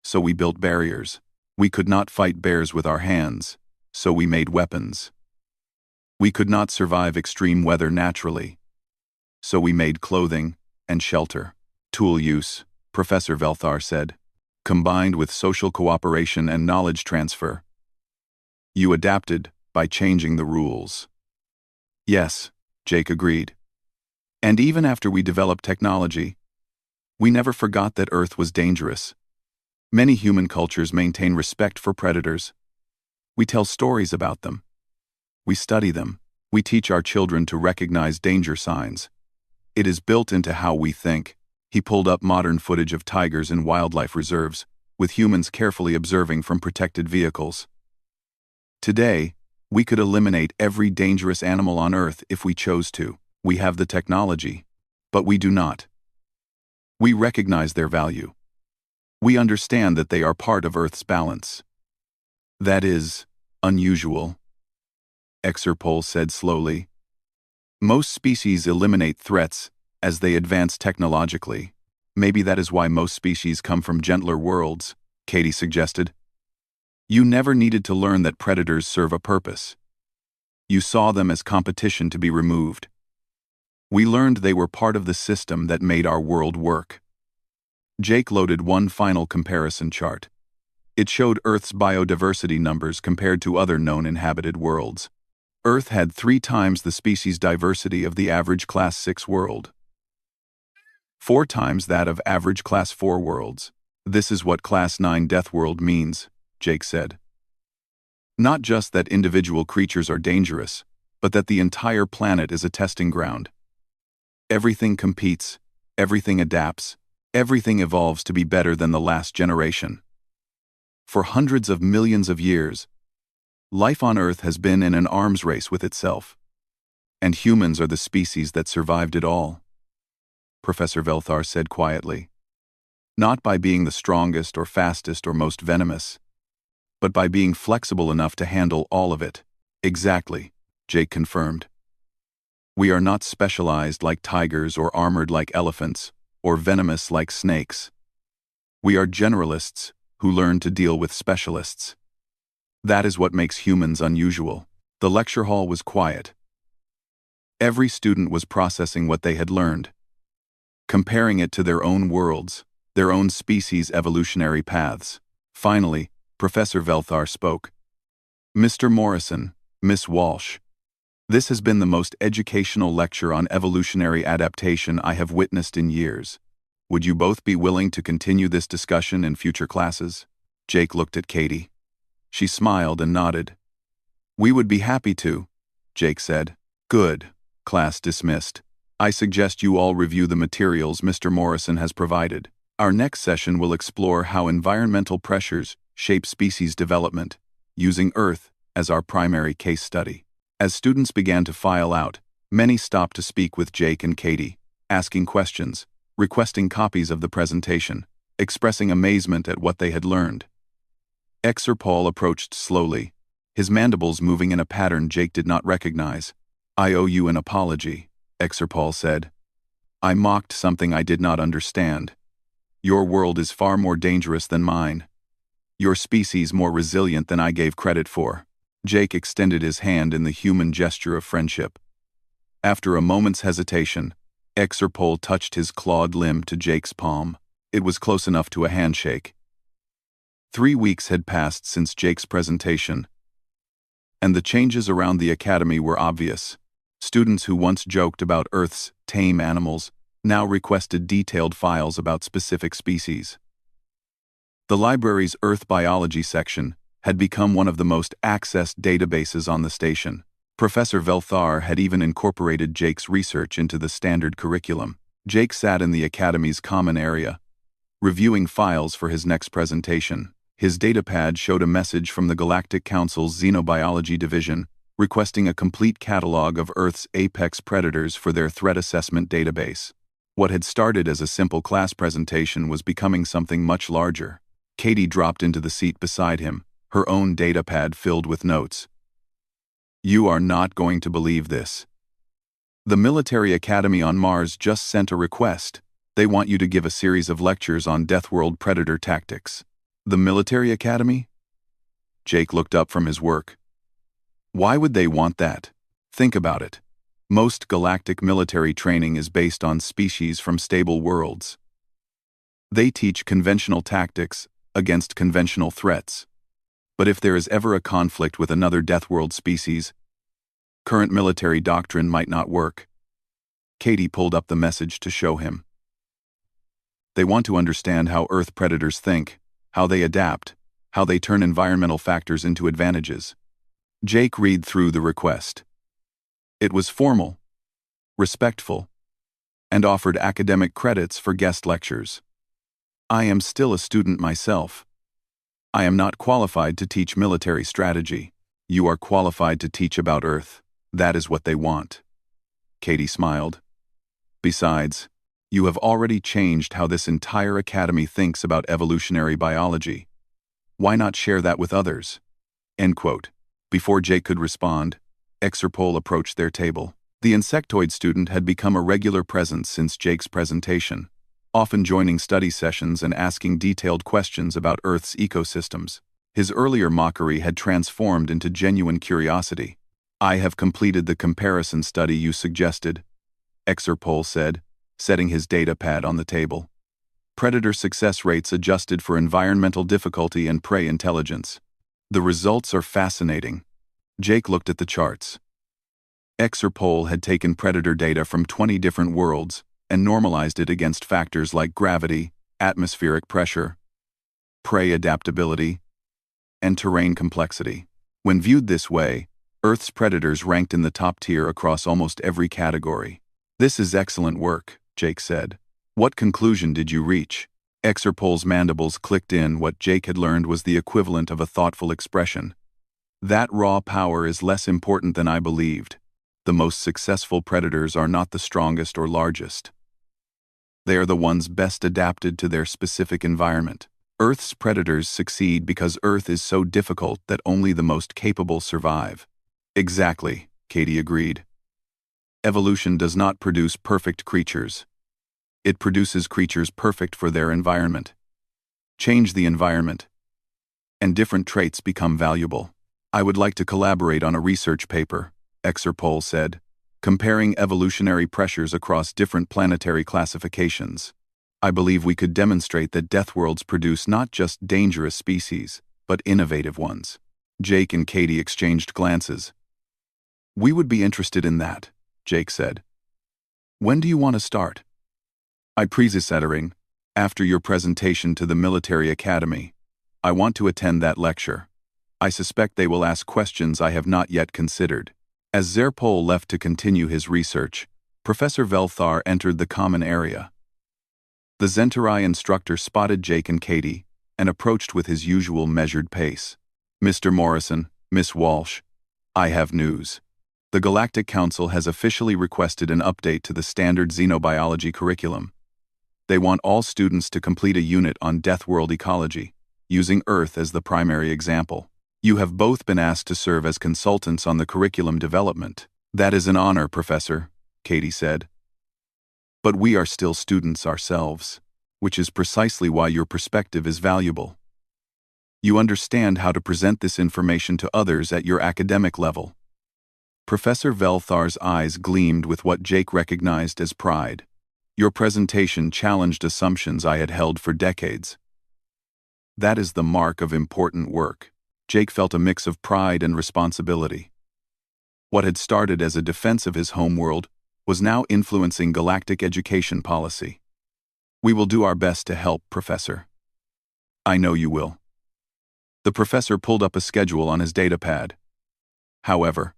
so we built barriers. We could not fight bears with our hands, so we made weapons. We could not survive extreme weather naturally, so we made clothing and shelter. Tool use, Professor Velthar said, combined with social cooperation and knowledge transfer. You adapted by changing the rules. Yes, Jake agreed. And even after we developed technology, we never forgot that Earth was dangerous. Many human cultures maintain respect for predators. We tell stories about them. We study them. We teach our children to recognize danger signs. It is built into how we think. He pulled up modern footage of tigers in wildlife reserves, with humans carefully observing from protected vehicles. Today, we could eliminate every dangerous animal on Earth if we chose to. We have the technology, but we do not. We recognize their value. We understand that they are part of Earth's balance. That is unusual, Exerpol said slowly. Most species eliminate threats as they advance technologically. Maybe that is why most species come from gentler worlds, Katie suggested. You never needed to learn that predators serve a purpose. You saw them as competition to be removed. We learned they were part of the system that made our world work. Jake loaded one final comparison chart. It showed Earth's biodiversity numbers compared to other known inhabited worlds. Earth had 3 times the species diversity of the average Class 6 world. 4 times that of average Class 4 worlds. This is what Class 9 Deathworld means, Jake said. Not just that individual creatures are dangerous, but that the entire planet is a testing ground. Everything competes, everything adapts, everything evolves to be better than the last generation. For hundreds of millions of years, life on Earth has been in an arms race with itself. And humans are the species that survived it all, Professor Velthar said quietly. Not by being the strongest or fastest or most venomous, but by being flexible enough to handle all of it. Exactly, Jake confirmed. We are not specialized like tigers or armored like elephants, or venomous like snakes. We are generalists who learn to deal with specialists. That is what makes humans unusual. The lecture hall was quiet. Every student was processing what they had learned, comparing it to their own worlds, their own species' evolutionary paths. Finally, Professor Velthar spoke. Mr. Morrison, Miss Walsh, this has been the most educational lecture on evolutionary adaptation I have witnessed in years. Would you both be willing to continue this discussion in future classes? Jake looked at Katie. She smiled and nodded. We would be happy to, Jake said. Good. Class dismissed. I suggest you all review the materials Mr. Morrison has provided. Our next session will explore how environmental pressures shape species development, using Earth as our primary case study. As students began to file out, many stopped to speak with Jake and Katie, asking questions, requesting copies of the presentation, expressing amazement at what they had learned. Exerpol approached slowly, his mandibles moving in a pattern Jake did not recognize. I owe you an apology, Exerpol said. I mocked something I did not understand. Your world is far more dangerous than mine. Your species more resilient than I gave credit for. Jake extended his hand in the human gesture of friendship. After a moment's hesitation, Exerpol touched his clawed limb to Jake's palm. It was close enough to a handshake. 3 weeks had passed since Jake's presentation, and the changes around the academy were obvious. Students who once joked about Earth's tame animals now requested detailed files about specific species. The library's Earth Biology section had become one of the most accessed databases on the station. Professor Velthar had even incorporated Jake's research into the standard curriculum. Jake sat in the academy's common area, reviewing files for his next presentation. His datapad showed a message from the Galactic Council's Xenobiology Division, requesting a complete catalog of Earth's apex predators for their threat assessment database. What had started as a simple class presentation was becoming something much larger. Katie dropped into the seat beside him, her own datapad filled with notes. "You are not going to believe this. The military academy on Mars just sent a request. They want you to give a series of lectures on Deathworld predator tactics." "The military academy?" Jake looked up from his work. "Why would they want that? Think about it. Most galactic military training is based on species from stable worlds. They teach conventional tactics against conventional threats. But if there is ever a conflict with another Deathworld species, current military doctrine might not work." Katie pulled up the message to show him. "They want to understand how Earth predators think, how they adapt, how they turn environmental factors into advantages." Jake read through the request. It was formal, respectful, and offered academic credits for guest lectures. "I am still a student myself. I am not qualified to teach military strategy. You are qualified to teach about Earth. That is what they want." Katie smiled. "Besides, you have already changed how this entire academy thinks about evolutionary biology. Why not share that with others?" End quote. Before Jake could respond, Exerpole approached their table. The insectoid student had become a regular presence since Jake's presentation, often joining study sessions and asking detailed questions about Earth's ecosystems. His earlier mockery had transformed into genuine curiosity. "I have completed the comparison study you suggested," Exerpole said, setting his datapad on the table. "Predator success rates adjusted for environmental difficulty and prey intelligence. The results are fascinating." Jake looked at the charts. Exerpole had taken predator data from 20 different worlds and normalized it against factors like gravity, atmospheric pressure, prey adaptability, and terrain complexity. When viewed this way, Earth's predators ranked in the top tier across almost every category. "This is excellent work," Jake said. "What conclusion did you reach?" Exerpole's mandibles clicked in. What Jake had learned was the equivalent of a thoughtful expression. "That raw power is less important than I believed. The most successful predators are not the strongest or largest. They are the ones best adapted to their specific environment. Earth's predators succeed because Earth is so difficult that only the most capable survive." "Exactly," Katie agreed. "Evolution does not produce perfect creatures. It produces creatures perfect for their environment. Change the environment, and different traits become valuable." "I would like to collaborate on a research paper," Exerpole said, "comparing evolutionary pressures across different planetary classifications. I believe we could demonstrate that Deathworlds produce not just dangerous species, but innovative ones." Jake and Katie exchanged glances. "We would be interested in that," Jake said. "When do you want to start?" "I precisering, after your presentation to the military academy. I want to attend that lecture. I suspect they will ask questions I have not yet considered." As Zerpole left to continue his research, Professor Velthar entered the common area. The Zentarai instructor spotted Jake and Katie and approached with his usual measured pace. "Mr. Morrison, Miss Walsh, I have news. The Galactic Council has officially requested an update to the standard xenobiology curriculum. They want all students to complete a unit on Deathworld ecology, using Earth as the primary example. You have both been asked to serve as consultants on the curriculum development." "That is an honor, Professor," Katie said. "But we are still students ourselves, which is precisely why your perspective is valuable. You understand how to present this information to others at your academic level." Professor Velthar's eyes gleamed with what Jake recognized as pride. "Your presentation challenged assumptions I had held for decades. That is the mark of important work." Jake felt a mix of pride and responsibility. What had started as a defense of his homeworld was now influencing galactic education policy. "We will do our best to help, Professor." "I know you will." The professor pulled up a schedule on his datapad. "However,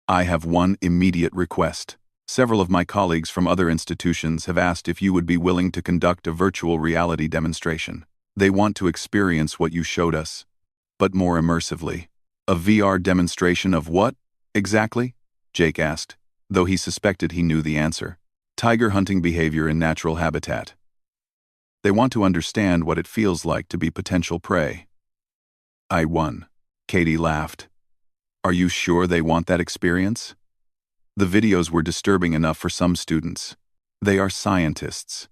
I have one immediate request. Several of my colleagues from other institutions have asked if you would be willing to conduct a virtual reality demonstration. They want to experience what you showed us, but more immersively." "A VR demonstration of what?" Exactly? Jake asked, though he suspected he knew the answer. Tiger hunting behavior in natural habitat. They want to understand what it feels like to be potential prey. I won. Katie laughed. Are you sure they want that experience? The videos were disturbing enough for some students. They are scientists.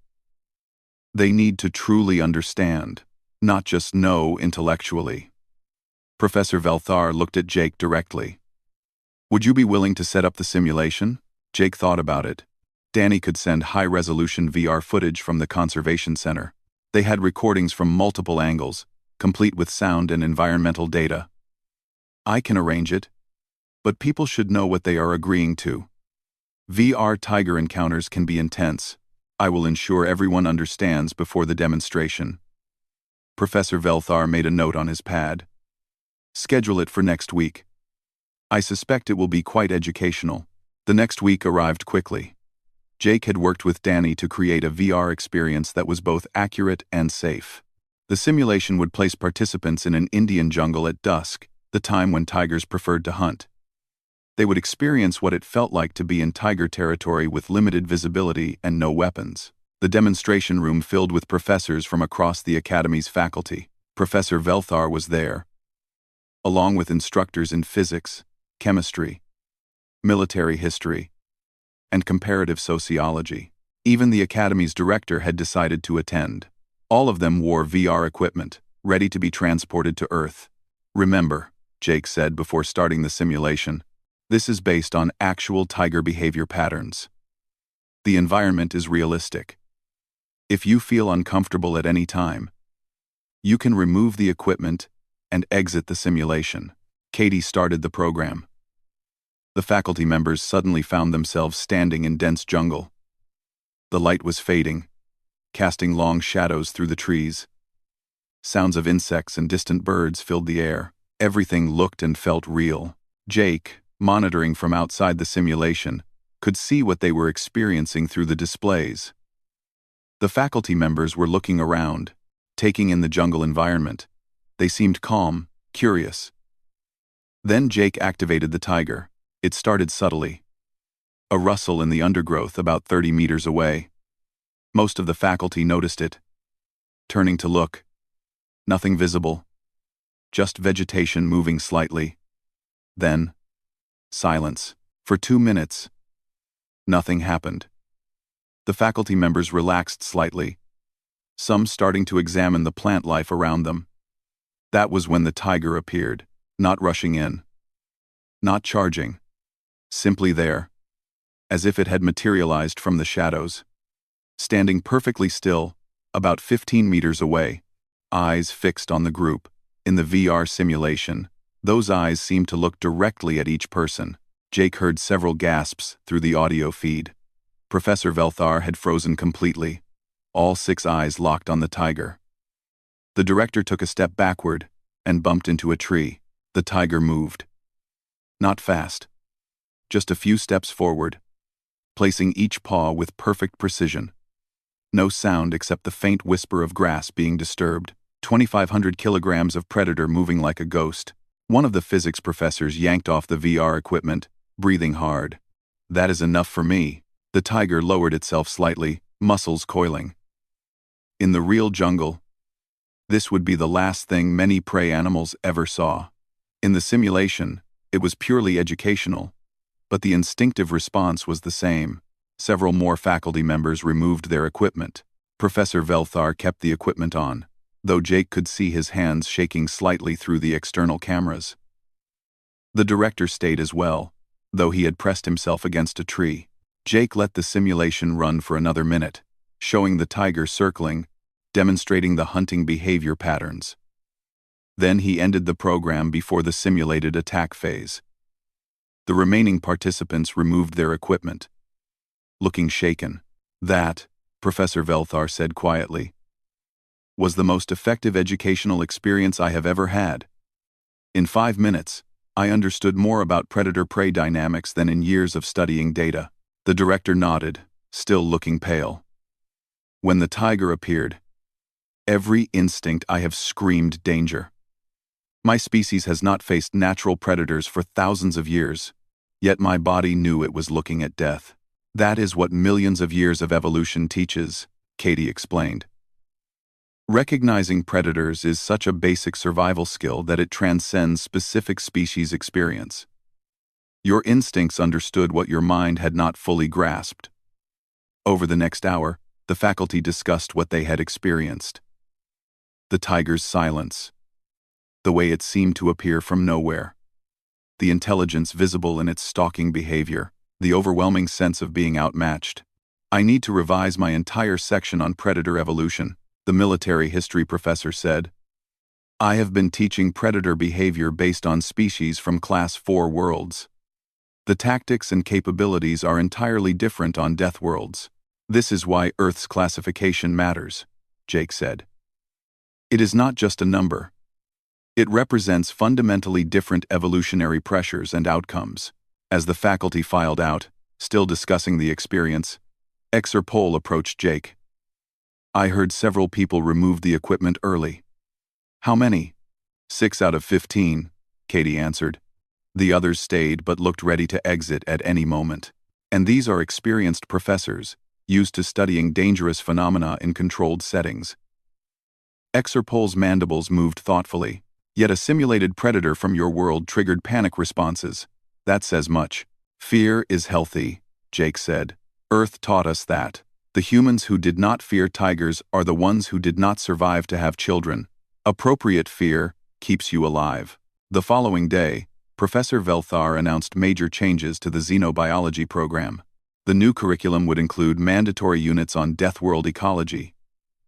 They need to truly understand, not just know intellectually. Professor Velthar looked at Jake directly. Would you be willing to set up the simulation? Jake thought about it. Danny could send high-resolution VR footage from the conservation center. They had recordings from multiple angles, complete with sound and environmental data. I can arrange it, but people should know what they are agreeing to. VR tiger encounters can be intense. I will ensure everyone understands before the demonstration. Professor Velthar made a note on his pad. Schedule it for next week. I suspect it will be quite educational. The next week arrived quickly. Jake had worked with Danny to create a VR experience that was both accurate and safe. The simulation would place participants in an Indian jungle at dusk, the time when tigers preferred to hunt. They would experience what it felt like to be in tiger territory with limited visibility and no weapons. The demonstration room filled with professors from across the academy's faculty. Professor Velthar was there, along with instructors in physics, chemistry, military history, and comparative sociology. Even the academy's director had decided to attend. All of them wore VR equipment, ready to be transported to Earth. Remember, Jake said before starting the simulation, this is based on actual tiger behavior patterns. The environment is realistic. If you feel uncomfortable at any time, you can remove the equipment and exit the simulation. Katie started the program. The faculty members suddenly found themselves standing in dense jungle. The light was fading, casting long shadows through the trees. Sounds of insects and distant birds filled the air. Everything looked and felt real. Jake, monitoring from outside the simulation, could see what they were experiencing through the displays. The faculty members were looking around, taking in the jungle environment. They seemed calm, curious. Then Jake activated the tiger. It started subtly. A rustle in the undergrowth about 30 meters away. Most of the faculty noticed it. Turning to look. Nothing visible. Just vegetation moving slightly. Then, silence. For 2 minutes. Nothing happened. The faculty members relaxed slightly, some starting to examine the plant life around them. That was when the tiger appeared, not rushing in, not charging. Simply there, as if it had materialized from the shadows. Standing perfectly still, about 15 meters away, eyes fixed on the group. In the VR simulation, those eyes seemed to look directly at each person. Jake heard several gasps through the audio feed. Professor Velthar had frozen completely, all 6 eyes locked on the tiger. The director took a step backward and bumped into a tree. The tiger moved. Not fast. Just a few steps forward, placing each paw with perfect precision. No sound except the faint whisper of grass being disturbed. 2,500 kilograms of predator moving like a ghost. One of the physics professors yanked off the VR equipment, breathing hard. That is enough for me. The tiger lowered itself slightly, muscles coiling. In the real jungle, this would be the last thing many prey animals ever saw. In the simulation, it was purely educational, but the instinctive response was the same. Several more faculty members removed their equipment. Professor Velthar kept the equipment on, though Jake could see his hands shaking slightly through the external cameras. The director stayed as well, though he had pressed himself against a tree. Jake let the simulation run for another minute, showing the tiger circling, demonstrating the hunting behavior patterns. Then he ended the program before the simulated attack phase. The remaining participants removed their equipment, looking shaken. That, Professor Velthar said quietly, was the most effective educational experience I have ever had. In 5 minutes, I understood more about predator-prey dynamics than in years of studying data. The director nodded, still looking pale. When the tiger appeared, every instinct I have screamed danger. My species has not faced natural predators for thousands of years. Yet my body knew it was looking at death. That is what millions of years of evolution teaches, Katie explained. Recognizing predators is such a basic survival skill that it transcends specific species experience. Your instincts understood what your mind had not fully grasped. Over the next hour, the faculty discussed what they had experienced. The tiger's silence. The way it seemed to appear from nowhere. The intelligence visible in its stalking behavior. The overwhelming sense of being outmatched. I need to revise my entire section on predator evolution, the military history professor said. I have been teaching predator behavior based on species from Class 4 worlds. The tactics and capabilities are entirely different on Deathworlds. This is why Earth's classification matters, Jake said. It is not just a number. It represents fundamentally different evolutionary pressures and outcomes. As the faculty filed out, still discussing the experience, Exer approached Jake. I heard several people remove the equipment early. How many? 6 out of 15, Katie answered. The others stayed but looked ready to exit at any moment. And these are experienced professors, used to studying dangerous phenomena in controlled settings. Exer mandibles moved thoughtfully, yet a simulated predator from your world triggered panic responses. That says much. Fear is healthy, Jake said. Earth taught us that. The humans who did not fear tigers are the ones who did not survive to have children. Appropriate fear keeps you alive. The following day, Professor Velthar announced major changes to the xenobiology program. The new curriculum would include mandatory units on Deathworld ecology,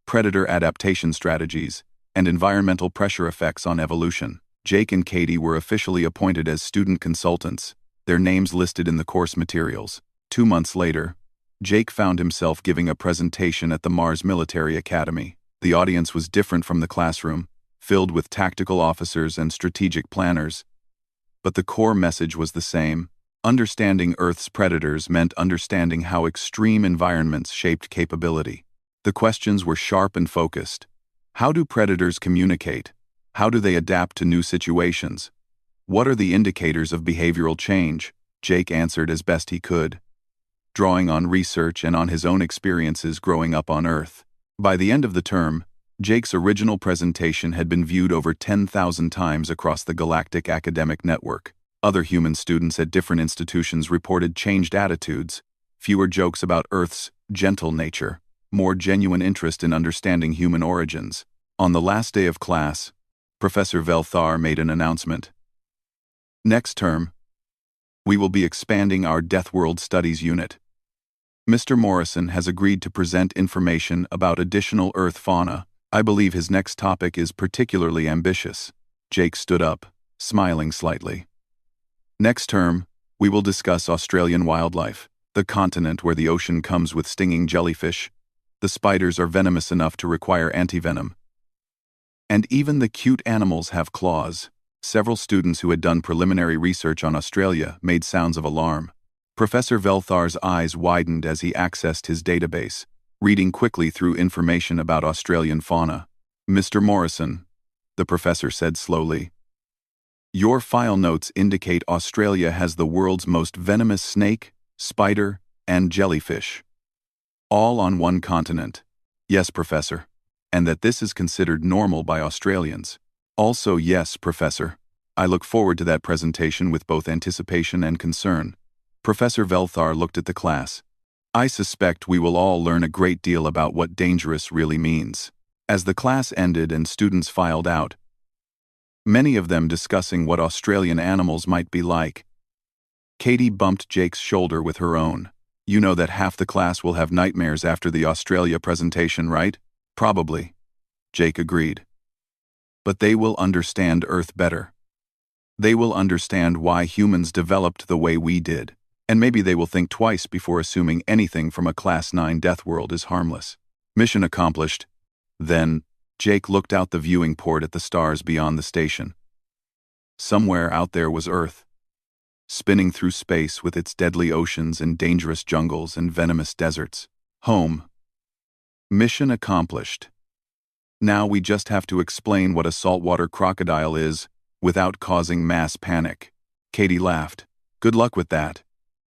predator adaptation strategies, and environmental pressure effects on evolution. Jake and Katie were officially appointed as student consultants, their names listed in the course materials. 2 months later, Jake found himself giving a presentation at the Mars Military Academy. The audience was different from the classroom, filled with tactical officers and strategic planners. But the core message was the same. Understanding Earth's predators meant understanding how extreme environments shaped capability. The questions were sharp and focused. How do predators communicate? How do they adapt to new situations? What are the indicators of behavioral change? Jake answered as best he could, drawing on research and on his own experiences growing up on Earth. By the end of the term, Jake's original presentation had been viewed over 10,000 times across the Galactic Academic Network. Other human students at different institutions reported changed attitudes, fewer jokes about Earth's gentle nature, more genuine interest in understanding human origins. On the last day of class, Professor Velthar made an announcement. Next term, we will be expanding our Deathworld Studies unit. Mr. Morrison has agreed to present information about additional Earth fauna. I believe his next topic is particularly ambitious. Jake stood up, smiling slightly. Next term, we will discuss Australian wildlife, the continent where the ocean comes with stinging jellyfish. The spiders are venomous enough to require antivenom. And even the cute animals have claws. Several students who had done preliminary research on Australia made sounds of alarm. Professor Velthar's eyes widened as he accessed his database, reading quickly through information about Australian fauna. Mr. Morrison, the professor said slowly, your file notes indicate Australia has the world's most venomous snake, spider, and jellyfish. All on one continent. Yes, Professor. And that this is considered normal by Australians. Also, yes, Professor. I look forward to that presentation with both anticipation and concern. Professor Velthar looked at the class. I suspect we will all learn a great deal about what dangerous really means. As the class ended and students filed out, many of them discussing what Australian animals might be like. Katie bumped Jake's shoulder with her own. You know that half the class will have nightmares after the Australia presentation, right? Probably, Jake agreed. But they will understand Earth better. They will understand why humans developed the way we did, and maybe they will think twice before assuming anything from a Class 9 Deathworld is harmless. Mission accomplished. Then, Jake looked out the viewing port at the stars beyond the station. Somewhere out there was Earth, spinning through space with its deadly oceans and dangerous jungles and venomous deserts. Home. Mission accomplished. Now we just have to explain what a saltwater crocodile is without causing mass panic. Katie laughed. Good luck with that.